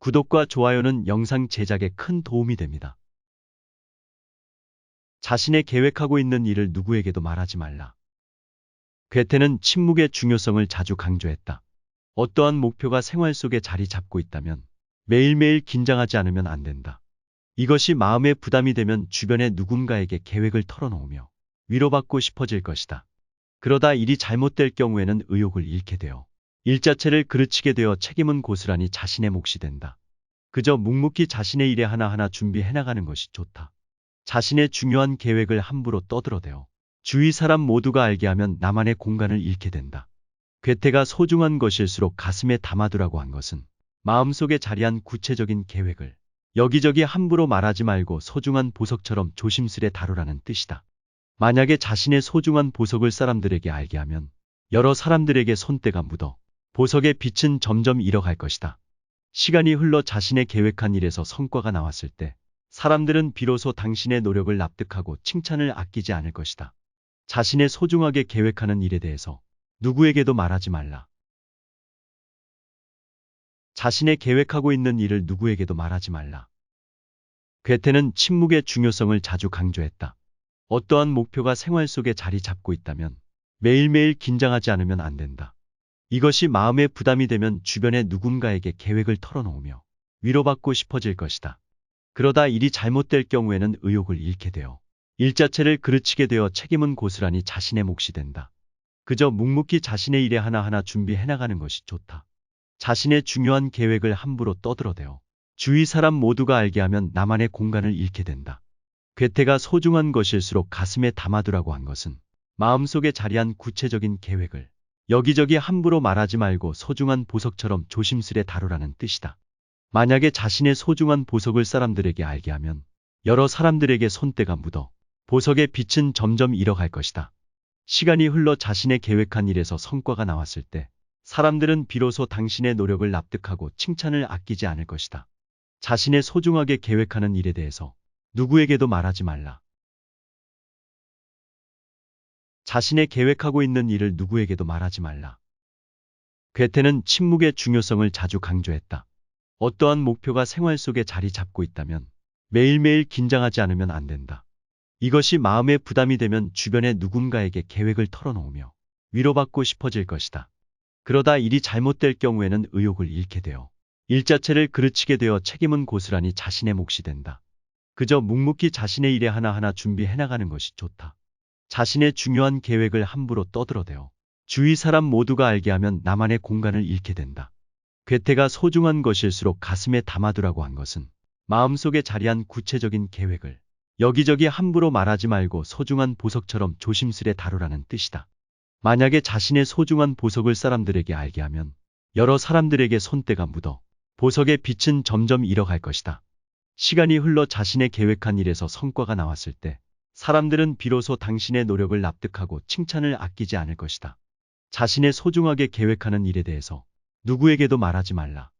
구독과 좋아요는 영상 제작에 큰 도움이 됩니다. 자신의 계획하고 있는 일을 누구에게도 말하지 말라. 괴테는 침묵의 중요성을 자주 강조했다. 어떠한 목표가 생활 속에 자리 잡고 있다면 매일매일 긴장하지 않으면 안 된다. 이것이 마음에 부담이 되면 주변의 누군가에게 계획을 털어놓으며 위로받고 싶어질 것이다. 그러다 일이 잘못될 경우에는 의욕을 잃게 되어 일 자체를 그르치게 되어 책임은 고스란히 자신의 몫이 된다. 그저 묵묵히 자신의 일에 하나하나 준비해나가는 것이 좋다. 자신의 중요한 계획을 함부로 떠들어대어 주위 사람 모두가 알게 하면 나만의 공간을 잃게 된다. 괴테가 소중한 것일수록 가슴에 담아두라고 한 것은 마음속에 자리한 구체적인 계획을 여기저기 함부로 말하지 말고 소중한 보석처럼 조심스레 다루라는 뜻이다. 만약에 자신의 소중한 보석을 사람들에게 알게 하면 여러 사람들에게 손때가 묻어 보석의 빛은 점점 잃어갈 것이다. 시간이 흘러 자신의 계획한 일에서 성과가 나왔을 때 사람들은 비로소 당신의 노력을 납득하고 칭찬을 아끼지 않을 것이다. 자신의 소중하게 계획하는 일에 대해서 누구에게도 말하지 말라. 자신의 계획하고 있는 일을 누구에게도 말하지 말라. 괴테는 침묵의 중요성을 자주 강조했다. 어떠한 목표가 생활 속에 자리 잡고 있다면 매일매일 긴장하지 않으면 안 된다. 이것이 마음에 부담이 되면 주변의 누군가에게 계획을 털어놓으며 위로받고 싶어질 것이다. 그러다 일이 잘못될 경우에는 의욕을 잃게 되어 일 자체를 그르치게 되어 책임은 고스란히 자신의 몫이 된다. 그저 묵묵히 자신의 일에 하나하나 준비해나가는 것이 좋다. 자신의 중요한 계획을 함부로 떠들어대어 주위 사람 모두가 알게 하면 나만의 공간을 잃게 된다. 괴테가 소중한 것일수록 가슴에 담아두라고 한 것은 마음속에 자리한 구체적인 계획을 여기저기 함부로 말하지 말고 소중한 보석처럼 조심스레 다루라는 뜻이다. 만약에 자신의 소중한 보석을 사람들에게 알게 하면 여러 사람들에게 손때가 묻어 보석의 빛은 점점 잃어갈 것이다. 시간이 흘러 자신의 계획한 일에서 성과가 나왔을 때 사람들은 비로소 당신의 노력을 납득하고 칭찬을 아끼지 않을 것이다. 자신의 소중하게 계획하는 일에 대해서 누구에게도 말하지 말라. 자신의 계획하고 있는 일을 누구에게도 말하지 말라. 괴테는 침묵의 중요성을 자주 강조했다. 어떠한 목표가 생활 속에 자리 잡고 있다면 매일매일 긴장하지 않으면 안 된다. 이것이 마음에 부담이 되면 주변의 누군가에게 계획을 털어놓으며 위로받고 싶어질 것이다. 그러다 일이 잘못될 경우에는 의욕을 잃게 되어 일 자체를 그르치게 되어 책임은 고스란히 자신의 몫이 된다. 그저 묵묵히 자신의 일에 하나하나 준비해나가는 것이 좋다. 자신의 중요한 계획을 함부로 떠들어대어 주위 사람 모두가 알게 하면 나만의 공간을 잃게 된다. 괴테가 소중한 것일수록 가슴에 담아두라고 한 것은 마음속에 자리한 구체적인 계획을 여기저기 함부로 말하지 말고 소중한 보석처럼 조심스레 다루라는 뜻이다. 만약에 자신의 소중한 보석을 사람들에게 알게 하면 여러 사람들에게 손때가 묻어 보석의 빛은 점점 잃어갈 것이다. 시간이 흘러 자신의 계획한 일에서 성과가 나왔을 때 사람들은 비로소 당신의 노력을 납득하고 칭찬을 아끼지 않을 것이다. 자신의 소중하게 계획하는 일에 대해서 누구에게도 말하지 말라.